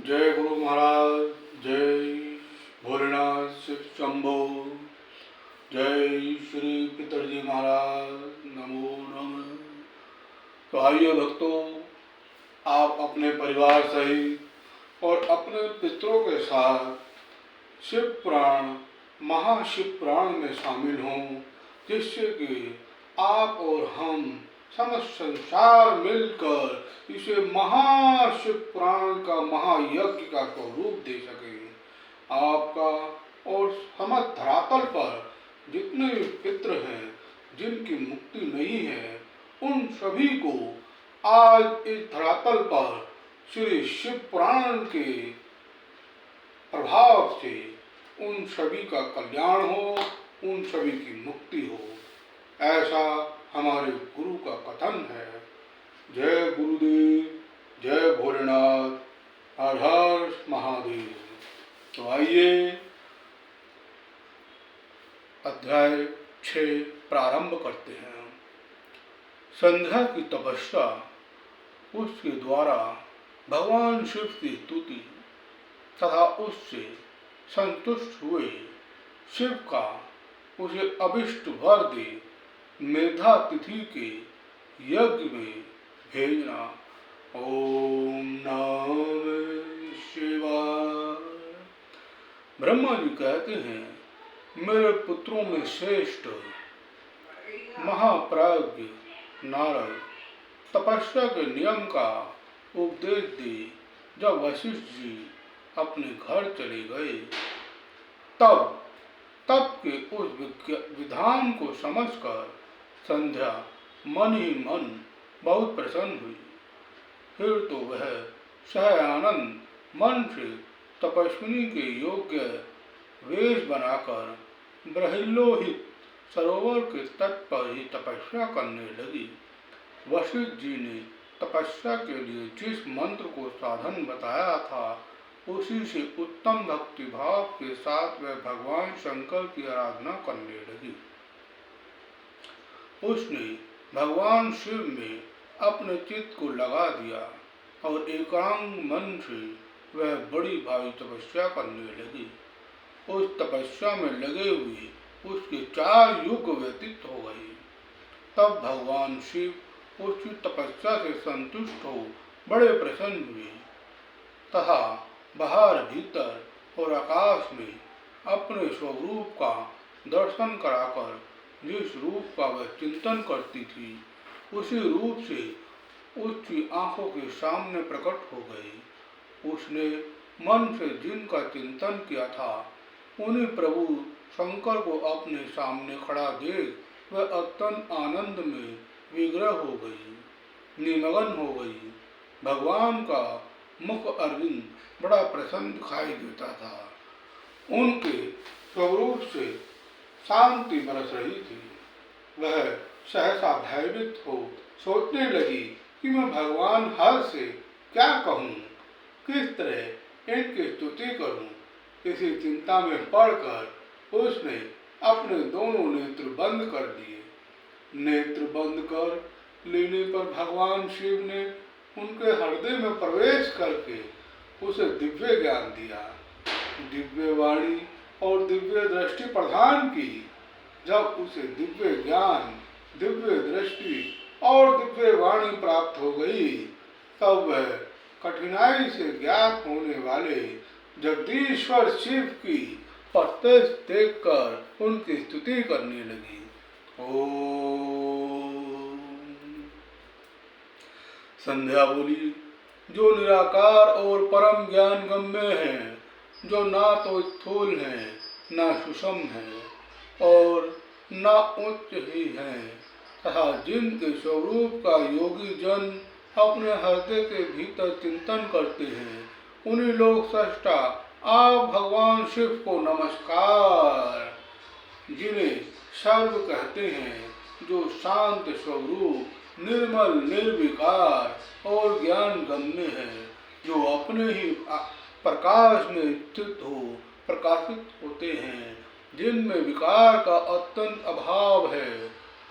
जय गुरु महाराज। जय भोलेनाथ शिव शंभो। जय श्री पितरजी महाराज। नमो नमः। तो आइए भक्तों, आप अपने परिवार सहित और अपने पितरों के साथ शिव पुराण महाशिव पुराण में शामिल हों, जिससे कि आप और हम समस्त संसार मिलकर इसे महाशिव पुराण का महायज्ञ का स्वरूप दे सकें। आपका और समस्त धरातल पर जितने भी पितृ हैं जिनकी मुक्ति नहीं है, उन सभी को आज इस धरातल पर श्री शिव पुराण के प्रभाव से उन सभी का कल्याण हो, उन सभी की मुक्ति हो, ऐसा हमारे गुरु का कथन है। जय गुरुदेव, जय भोलेनाथ, हर हर महादेव। तो आइए अध्याय 6 प्रारंभ करते हैं। संध्या की तपस्या, उसके द्वारा भगवान शिव की स्तुति तथा उससे संतुष्ट हुए शिव का उसे अभिष्ट वर दे मेधा तिथि के यज्ञ में भेजना। ओम नमः शिवाय। ब्रह्मा जी कहते हैं, मेरे पुत्रों में श्रेष्ठ महाप्राज्ञ नारद तपस्या के नियम का उपदेश दे जब वशिष्ठ जी अपने घर चले गए, तब के उस विधान को समझकर संध्या मन ही मन बहुत प्रसन्न हुई। फिर तो वह सह आनंद मन से तपस्विनी के योग्य वेश बनाकर ब्रह्लोहित सरोवर के तट पर ही तपस्या करने लगी। वशिष्ठ जी ने तपस्या के लिए जिस मंत्र को साधन बताया था, उसी से उत्तम भक्ति भाव के साथ वह भगवान शंकर की आराधना करने लगी। उसने भगवान शिव में अपने चित्त को लगा दिया और एकांग मन से वह बड़ी भारी तपस्या करने लगी। उस तपस्या में लगे हुए उसके 4 युग व्यतीत हो गए। तब भगवान शिव उसकी तपस्या से संतुष्ट हो बड़े प्रसन्न हुए तथा बाहर भीतर और आकाश में अपने स्वरूप का दर्शन कराकर जिस रूप का वह चिंतन करती थी, उसी रूप से उसकी आंखों के सामने प्रकट हो गई। उसने मन से जिनका चिंतन किया था, उन्हीं प्रभु शंकर को अपने सामने खड़ा देख वह अत्यंत आनंद में विग्रह हो गई, निमग्न हो गई। भगवान का मुख अरविंद बड़ा प्रसन्न दिखाई देता था। उनके स्वरूप से शांति बरस रही थी। वह सहसा भयभीत हो सोचने लगी कि मैं भगवान हर से क्या कहूँ, किस तरह इनकी स्तुति करूँ। इसी चिंता में पड़कर उसने अपने दोनों नेत्र बंद कर दिए। नेत्र बंद कर लेने पर भगवान शिव ने उनके हृदय में प्रवेश करके उसे दिव्य ज्ञान दिया, दिव्य वाणी और दिव्य दृष्टि प्रदान की। जब उसे दिव्य ज्ञान, दिव्य दृष्टि और दिव्य वाणी प्राप्त हो गई, तब वह कठिनाई से ज्ञात होने वाले जगदीश्वर शिव की प्रत्यक्ष देखकर उनकी स्तुति करने लगी। ओम। संध्या बोली, जो निराकार और परम ज्ञान गम्य है, जो ना तो स्थूल है ना सुषम है और ना उच्च ही है, तथा जिनके स्वरूप का योगी जन अपने हृदय के भीतर चिंतन करते हैं, उन्हीं लोग सृष्टा आप भगवान शिव को नमस्कार। जिन्हें सर्व कहते हैं, जो शांत स्वरूप, निर्मल निर्विकार और ज्ञान गम्य है, जो अपने ही प्रकाश में स्थित हो प्रकाशित होते हैं, जिनमें विकार का अत्यंत अभाव है,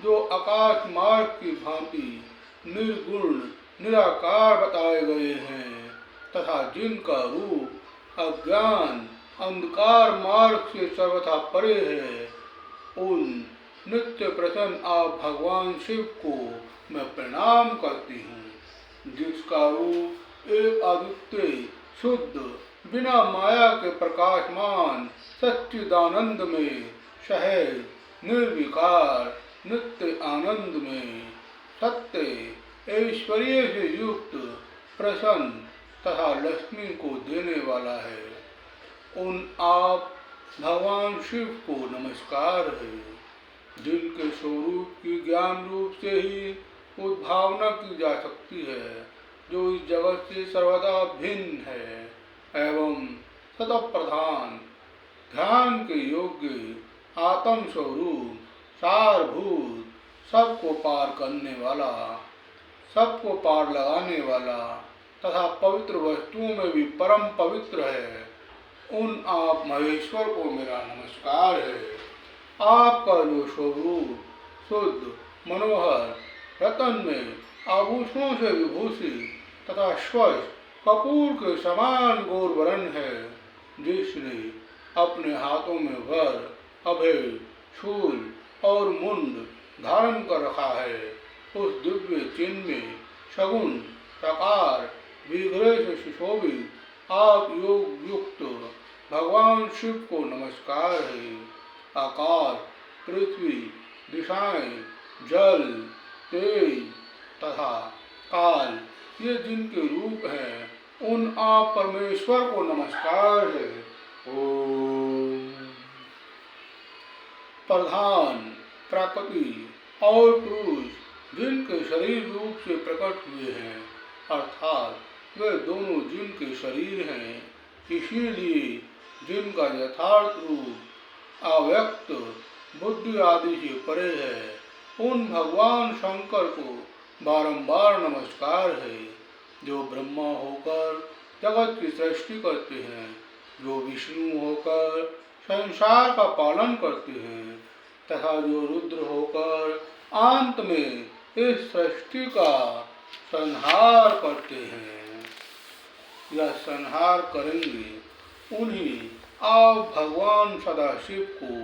जो आकाश मार्ग की भांति निर्गुण निराकार बताए गए हैं, तथा जिनका रूप अज्ञान अंधकार मार्ग से सर्वथा परे है, उन नित्य प्रसन्न आप भगवान शिव को मैं प्रणाम करती हूँ, जिसका रूप एक अद्वितीय शुद्ध बिना माया के प्रकाशमान सच्चिदानंद में सहज निर्विकार नित्य आनंद में सत्य ऐश्वर्य से युक्त प्रसन्न तथा लक्ष्मी को देने वाला है। उन आप भगवान शिव को नमस्कार है, जिनके स्वरूप की ज्ञान रूप से ही उद्भावना की जा सकती है, जो इस जगत से सर्वदा भिन्न है एवं सतत प्रधान ध्यान के योग्य आत्म स्वरूप सारभूत सबको पार करने वाला, सबको पार लगाने वाला तथा पवित्र वस्तुओं में भी परम पवित्र है, उन आप महेश्वर को मेरा नमस्कार है। आपका जो स्वरूप शुद्ध मनोहर रतन में आभूषणों से विभूषित तथा स्वच्छ कपूर के समान गौर वर्ण है, जिसने अपने हाथों में वर अभय शूल और मुंड धारण कर रखा है, उस दिव्य चिन्ह में सगुण प्रकार विग्रह से सुशोभित आप योग युक्त भगवान शिव को नमस्कार है। आकाश पृथ्वी दिशाएं जल तेज तथा काल ये जिनके रूप हैं, उन आप परमेश्वर को नमस्कार है। ओम। प्रधान प्रकृति और पुरुष जिनके शरीर रूप से प्रकट हुए हैं, अर्थात वे दोनों जिनके शरीर हैं, इसीलिए जिनका यथार्थ रूप अव्यक्त बुद्धि आदि से परे है, उन भगवान शंकर को बारंबार नमस्कार है, जो ब्रह्मा होकर जगत की सृष्टि करते हैं, जो विष्णु होकर संसार का पालन करते हैं तथा जो रुद्र होकर अंत में इस सृष्टि का संहार करते हैं या संहार करेंगे, उन्हीं आप भगवान सदाशिव को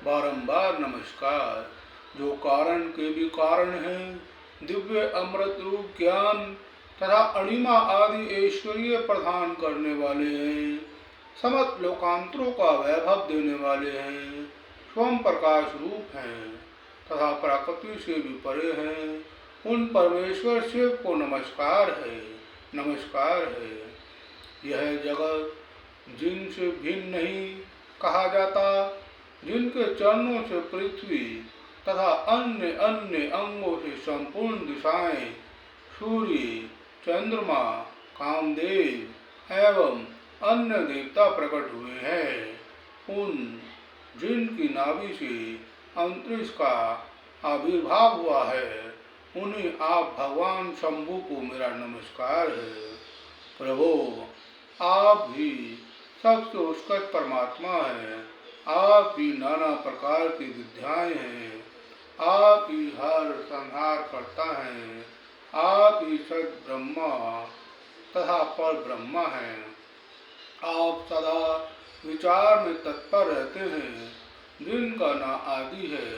बारंबार नमस्कार, जो कारण के भी कारण हैं, दिव्य अमृत रूप ज्ञान तथा अणिमा आदि ऐश्वर्य प्रदान करने वाले हैं, समस्त लोकांतरों का वैभव देने वाले हैं, स्वयं प्रकाश रूप हैं तथा प्रकृति से भी परे हैं, उन परमेश्वर शिव को नमस्कार है, नमस्कार है। यह जगत जिनसे भिन्न नहीं कहा जाता, जिनके चरणों से पृथ्वी तथा अन्य अन्य अंगों से संपूर्ण दिशाएं, सूर्य चंद्रमा कामदेव एवं अन्य देवता प्रकट हुए हैं, उन जिनकी नाभि से अंतरिक्ष का आविर्भाव हुआ है, उन्हें आप भगवान शंभु को मेरा नमस्कार है। प्रभु आप ही सबसे उत्कृष्ट परमात्मा हैं, आप ही नाना प्रकार की विद्याएं हैं, आप ही हर संहार करता है, आप ही सद ब्रह्मा तथा पर ब्रह्मा हैं। आप सदा विचार में तत्पर रहते हैं, जिनका न आदि है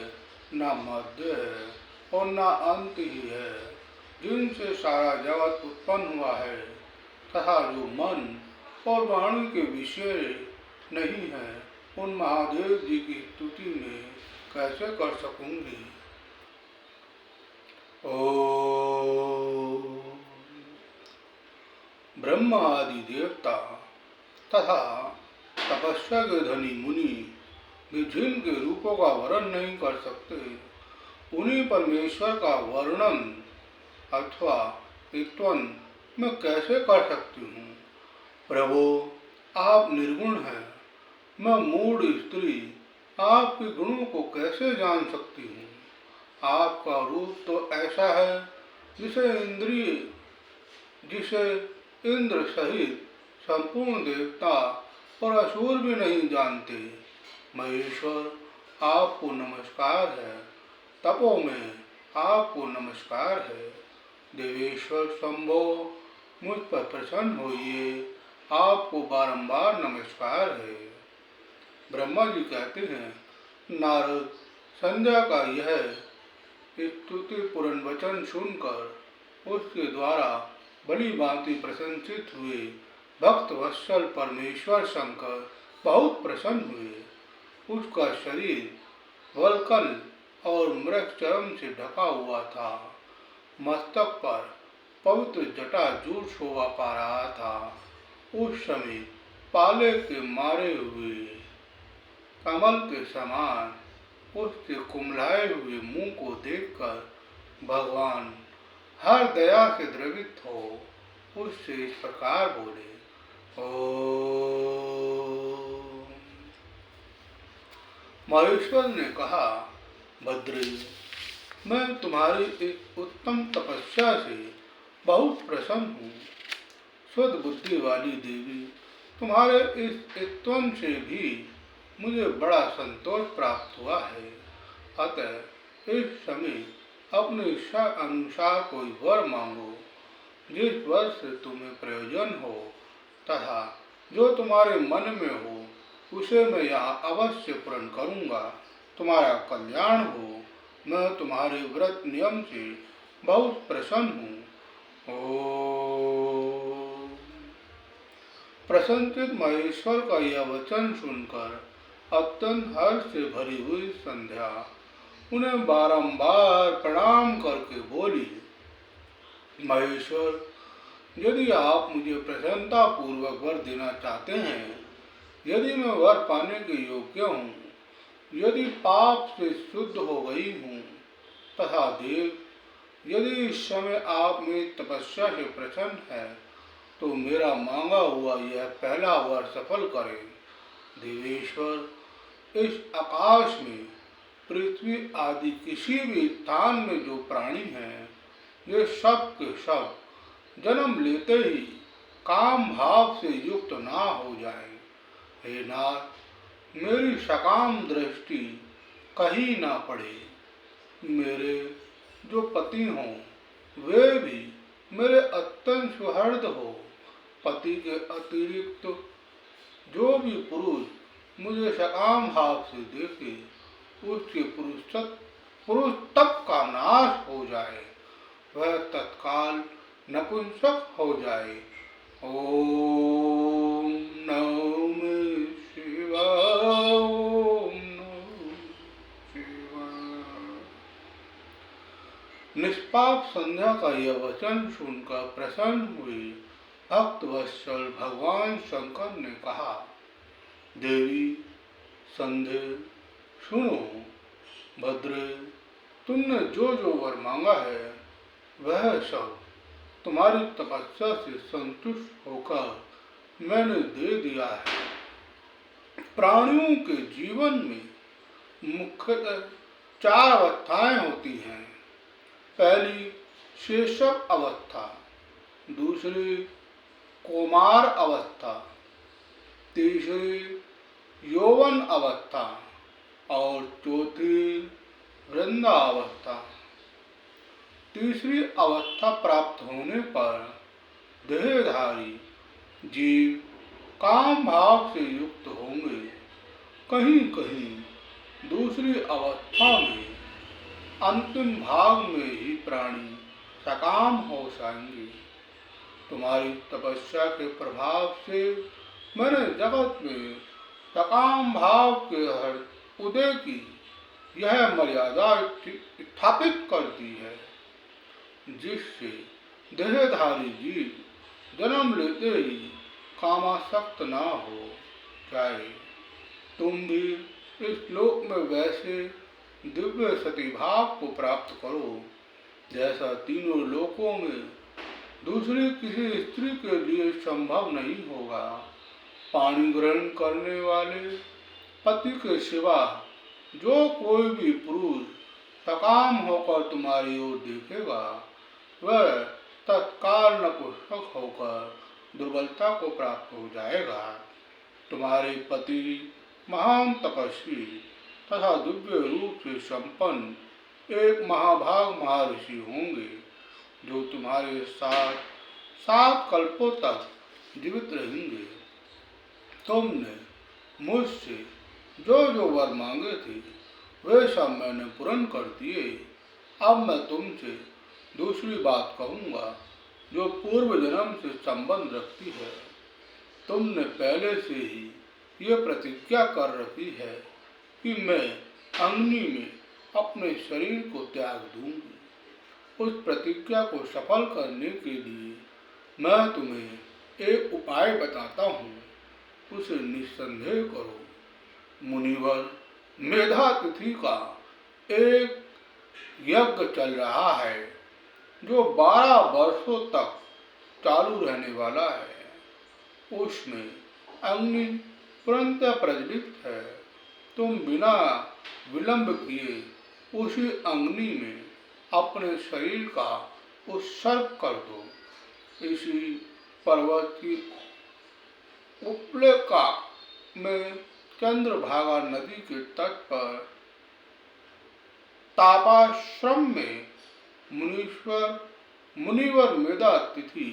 न मध्य है और न अंत ही है, जिनसे सारा जगत उत्पन्न हुआ है तथा जो मन और वाणी के विषय नहीं है, उन महादेव जी की स्तुति में कैसे कर सकूंगी। ओम। ब्रह्मा आदि देवता तथा तपस्या के धनी मुनि भी जिनके रूपों का वर्णन नहीं कर सकते, उन्हीं परमेश्वर का वर्णन अथवा वित्वन मैं कैसे कर सकती हूँ। प्रभु आप निर्गुण हैं, मैं मूढ़ स्त्री आपके गुणों को कैसे जान सकती हूँ। आपका रूप तो ऐसा है जिसे इंद्र सहित संपूर्ण देवता और असुर भी नहीं जानते। महेश्वर आपको नमस्कार है, तपो में आपको नमस्कार है। देवेश्वर शंभो मुझ पर प्रसन्न होइए, आपको बारंबार नमस्कार है। ब्रह्मा जी कहते हैं, नारद, संध्या का यह स्तुतिपूर्ण वचन सुनकर उसके द्वारा भली भांति प्रशंसित हुए भक्त वत्सल परमेश्वर शंकर बहुत प्रसन्न हुए। उसका शरीर वल्कल और मृग चर्म से ढका हुआ था। मस्तक पर पवित्र जटा जूट शोभा पा रहा था। उस समय पाले के मारे हुए कमल के समान उसके कुमलाए हुए मुंह को देखकर भगवान हर दया से द्रवित हो उससे इस प्रकार बोले, ओम। महेश्वर ने कहा, भद्रे, मैं तुम्हारी इस उत्तम तपस्या से बहुत प्रसन्न हूँ। शुद्ध बुद्धि वाली देवी, तुम्हारे इस स्तवन से भी मुझे बड़ा संतोष प्राप्त हुआ है। अतः इस समय अपने इच्छा अनुसार कोई वर मांगो, जिस वर से तुम्हें प्रयोजन हो तथा जो तुम्हारे मन में हो उसे मैं यहाँ अवश्य पूर्ण करूँगा। तुम्हारा कल्याण हो। मैं तुम्हारे व्रत नियम से बहुत प्रसन्न हूँ। ओम। प्रसन्नचित्त महेश्वर का यह वचन सुनकर अत्यंत हर्ष से भरी हुई संध्या उन्हें बारंबार प्रणाम करके बोली, महेश्वर, यदि आप मुझे प्रसन्नता पूर्वक वर देना चाहते हैं, यदि मैं वर पाने के योग्य हूँ, यदि पाप से शुद्ध हो गई हूँ तथा देव, यदि इस समय आप मेरी तपस्या से प्रसन्न है तो मेरा मांगा हुआ यह पहला वर सफल करें। देवेश्वर, इस आकाश में पृथ्वी आदि किसी भी स्थान में जो प्राणी हैं, ये सब के सब जन्म लेते ही काम भाव से युक्त ना हो जाएं। हे नाथ, मेरी सकाम दृष्टि कहीं ना पड़े। मेरे जो पति हों वे भी मेरे अत्यंत सुहृद हो। पति के अतिरिक्त जो भी पुरुष मुझे सकाम भाव से देखे उसके पुरुष तप का नाश हो जाए, वह तत्काल नपुंसक हो जाए। ओम नमः शिवाय। ओम नमः शिवाय। निष्पाप संध्या का यह वचन सुनकर प्रसन्न हुए भक्त वत्सल भगवान शंकर ने कहा, देवी संध्या, सुनो। भद्रे, तुमने जो जो वर मांगा है वह सब तुम्हारी तपस्या से संतुष्ट होकर मैंने दे दिया है। प्राणियों के जीवन में मुख्यतः 4 अवस्थाएं होती हैं। पहली शैशव अवस्था, दूसरी कौमार अवस्था, तीसरी यौवन अवस्था और चौथी वृंदावस्था। तीसरी अवस्था प्राप्त होने पर देहधारी जीव काम भाव से युक्त होंगे। कहीं कहीं दूसरी अवस्था में अंतिम भाग में ही प्राणी सकाम हो जाएंगे। तुम्हारी तपस्या के प्रभाव से मैंने जगत में सकाम भाव के हर उदय की यह मर्यादा स्थापित कर दी है, जिससे देहधारी जीव जन्म लेते ही कामासक्त ना हो जाए। तुम भी इस लोक में वैसे दिव्य सतीभाव को प्राप्त करो जैसा तीनों लोकों में दूसरी किसी स्त्री के लिए संभव नहीं होगा। पानी ग्रहण करने वाले पति के सिवा जो कोई भी पुरुष सकाम होकर तुम्हारी ओर देखेगा वह तत्काल नपुंसक होकर दुर्बलता को प्राप्त हो जाएगा। तुम्हारे पति महान तपस्वी तथा दिव्य रूप से संपन्न एक महाभाग महर्षि होंगे जो तुम्हारे साथ 7 कल्पों तक जीवित रहेंगे। तुमने मुझसे जो जो वर मांगे थे वे सब मैंने पूर्ण कर दिए। अब मैं तुमसे दूसरी बात कहूँगा जो पूर्व जन्म से संबंध रखती है। तुमने पहले से ही ये प्रतिज्ञा कर रखी है कि मैं अग्नि में अपने शरीर को त्याग दूंगी। उस प्रतिज्ञा को सफल करने के लिए मैं तुम्हें एक उपाय बताता हूँ, उसे निस्संदेह करो। मुनिवर, मेधा तिथि का एक यज्ञ चल रहा है जो 12 वर्षों तक चालू रहने वाला है। उसमें अग्नि तुरंत प्रज्वलित है। तुम बिना विलंब किए उसी अग्नि में अपने शरीर का उत्सर्ग कर दो। इसी पर्वत की उपलेखा में चंद्रभागा नदी के तट पर तापाश्रम में मुनिवर मेधा तिथि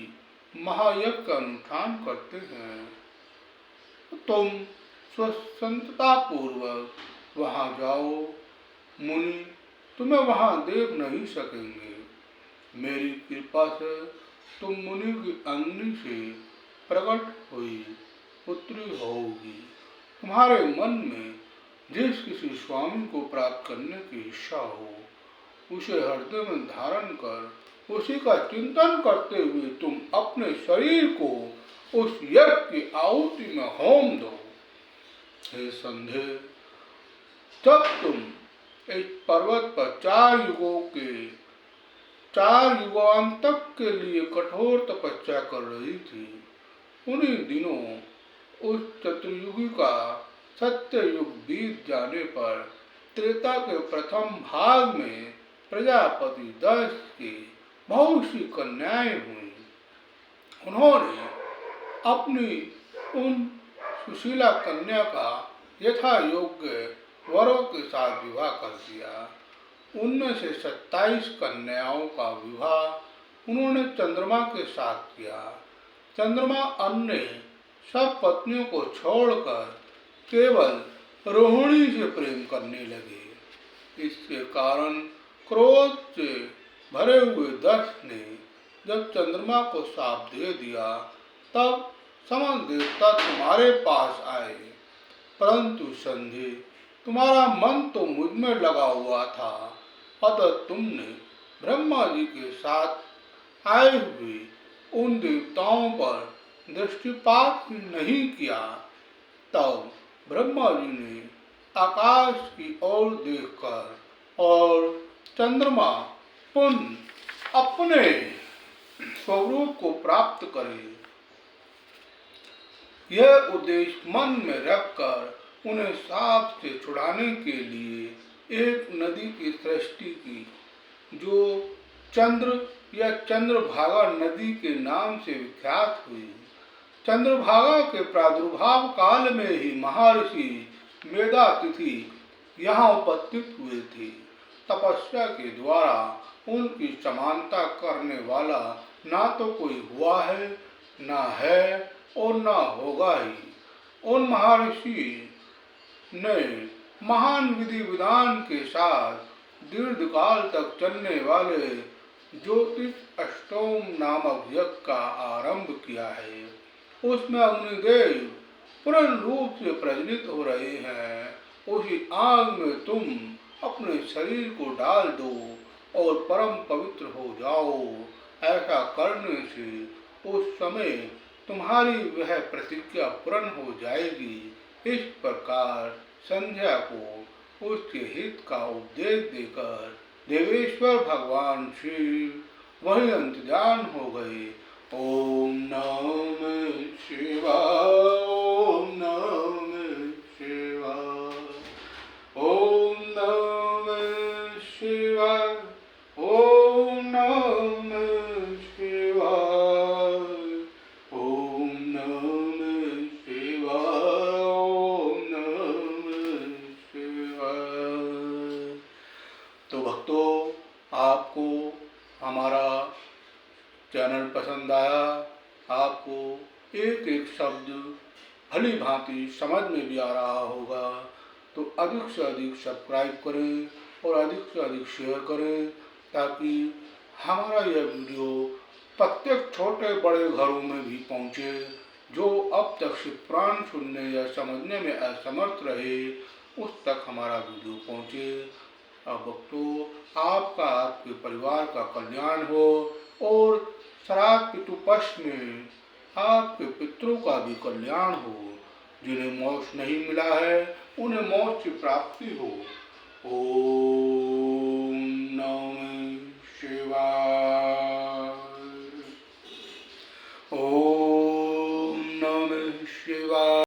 महायज्ञ का अनुष्ठान करते हैं। तुम स्वतंत्रता पूर्वक वहां जाओ। मुनि तुम्हें वहां देख नहीं सकेंगे। मेरी कृपा से तुम मुनि की अग्नि से प्रकट हुई पुत्री होगी। तुम्हारे मन में जिस किसी स्वामी को प्राप्त करने की इच्छा हो उसे हृदय में धारण कर उसी का चिंतन करते हुए तुम अपने शरीर को उस यज्ञ की आहुति में होम दो। हे संध्या, जब तुम इस पर्वत पर 4 युगांतक के लिए कठोर तपस्या कर रही थी, उन्हीं दिनों उस चतुर्युगी का सत्य युग बीत जाने पर त्रेता के प्रथम भाग में प्रजापति दक्ष की बहुत सी कन्याएं हुई। उन्होंने अपनी उन सुशीला कन्या का यथा योग्य वरों के साथ विवाह कर दिया। उनमें से 27 कन्याओं का विवाह उन्होंने चंद्रमा के साथ किया। चंद्रमा अन्य सब पत्नियों को छोड़कर केवल रोहिणी से प्रेम करने लगे। इसके कारण क्रोध से भरे हुए दक्ष ने जब चंद्रमा को शाप दे दिया तब समस्त देवता तुम्हारे पास आए। परंतु संध्या, तुम्हारा मन तो मुझ में लगा हुआ था, अतः तुमने ब्रह्मा जी के साथ आए हुए उन देवताओं पर दृष्टिपात ही नहीं किया। तब ब्रह्मा जी ने आकाश की ओर देखकर और चंद्रमा पुनः अपने स्वरूप को प्राप्त करे, यह उद्देश्य मन में रखकर उन्हें शाप से छुड़ाने के लिए एक नदी की सृष्टि की, जो चंद्र या चंद्रभागा नदी के नाम से विख्यात हुई। चंद्रभागा के प्रादुर्भाव काल में ही महर्षि मेधातिथि यहाँ उपस्थित हुए थे। तपस्या के द्वारा उनकी समानता करने वाला ना तो कोई हुआ है, ना है और ना होगा ही। उन महर्षि ने महान विधि विधान के साथ दीर्घ काल तक चलने वाले ज्योतिष अष्टोम नामक यज्ञ का आरंभ किया है। उसमें अग्निदेव पूर्ण रूप से प्रज्वलित हो रहे हैं। उसी आग में तुम अपने शरीर को डाल दो और परम पवित्र हो जाओ। ऐसा करने से उस समय तुम्हारी वह प्रतिज्ञा पूर्ण हो जाएगी। इस प्रकार संध्या को उसके हित का उपदेश देकर देवेश्वर भगवान शिव वही अंतर्ध्यान हो गए। ओम नमः शिवाय, ओम नमः शिवाय, ओम नमः शिवाय, ओम नमः शिवाय, ओम नमः शिवाय, ओम नमः शिवाय। तो भक्तों, आपको हमारा चैनल पसंद आया, आपको एक एक शब्द भली भांति समझ में भी आ रहा होगा, तो अधिक से अधिक सब्सक्राइब करें और अधिक से अधिक शेयर करें, ताकि हमारा यह वीडियो प्रत्येक छोटे बड़े घरों में भी पहुंचे, जो अब तक सिर्फ पुराण सुनने या समझने में असमर्थ रहे, उस तक हमारा वीडियो पहुंचे। अब तो आपका, आपके परिवार का कल्याण हो और श्राद्ध पितृ पक्ष में आपके पितरों का भी कल्याण हो। जिन्हें मोक्ष नहीं मिला है, उन्हें मोक्ष की प्राप्ति हो। ओम